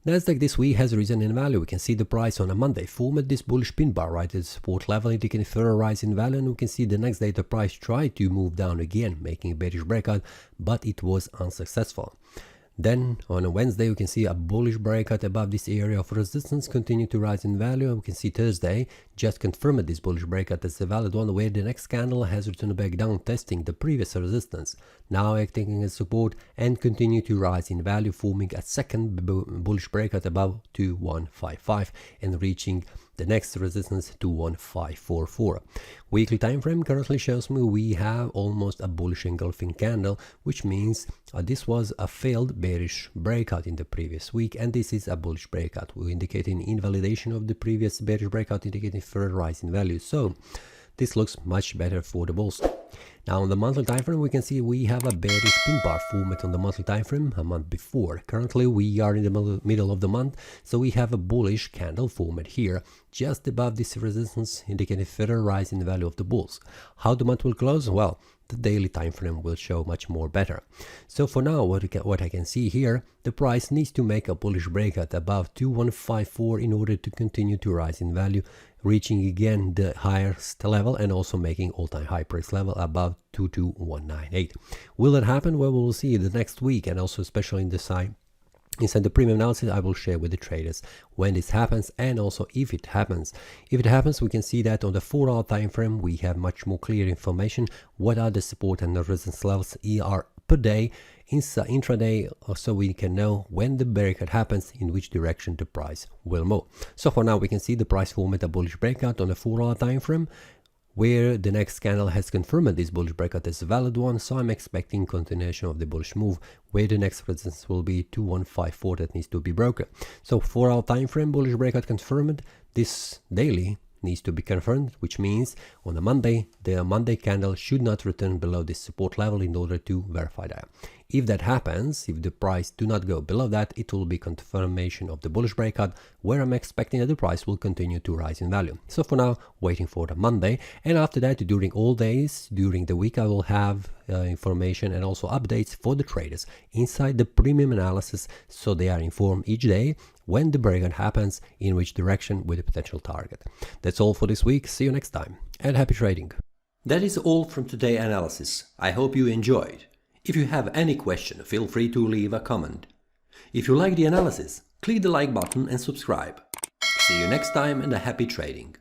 NASDAQ this week has risen in value. We can see the price on a Monday formed this bullish pin bar right at the support level, indicating further rise in value, and we can see the next day the price tried to move down again, making a bearish breakout, but it was unsuccessful. Then on a Wednesday, we can see a bullish breakout above this area of resistance, continue to rise in value. We can see Thursday just confirmed this bullish breakout as a valid one, where the next candle has returned back down, testing the previous resistance, now acting as support and continue to rise in value, forming a second bullish breakout above 2155 and reaching the next resistance 21544. Weekly time frame currently shows me we have almost a bullish engulfing candle, which means this was a failed bearish breakout in the previous week, and this is a bullish breakout. We're indicating invalidation of the previous bearish breakout, indicating further rise in value. So this looks much better for the bulls. Now on the monthly time frame, we can see we have a bearish pin bar formed on the monthly time frame a month before. Currently we are in the middle of the month, so we have a bullish candle formed here just above this resistance, indicating further rise in the value of the bulls. How the month will close? Well, the daily time frame will show much more better. So for now, what I can see here, the price needs to make a bullish breakout above 2154 in order to continue to rise in value, reaching again the highest level and also making all-time high price level above 22198. Will that happen? Well, we'll see the next week, and also especially inside the premium analysis I will share with the traders when this happens, and also if it happens. If it happens, we can see that on the 4-hour time frame we have much more clear information what are the support and the resistance levels are per day intraday, so we can know when the breakout happens, in which direction the price will move. So for now we can see the price formed a bullish breakout on the 4-hour time frame, where the next candle has confirmed this bullish breakout as a valid one. So I'm expecting continuation of the bullish move, where the next resistance will be 2154 that needs to be broken. So 4-hour time frame bullish breakout confirmed. This daily needs to be confirmed, which means on a Monday, the Monday candle should not return below this support level in order to verify that. If that happens, if the price do not go below that, it will be confirmation of the bullish breakout, where I'm expecting that the price will continue to rise in value. So for now, waiting for the Monday, and after that, during all days during the week, I will have information and also updates for the traders inside the premium analysis, so they are informed each day when the breakout happens, in which direction with a potential target. That's all for this week. See you next time, and happy trading. That is all from today's analysis. I hope you enjoyed. If you have any question, feel free to leave a comment. If you like the analysis, click the like button and subscribe. See you next time, and a happy trading.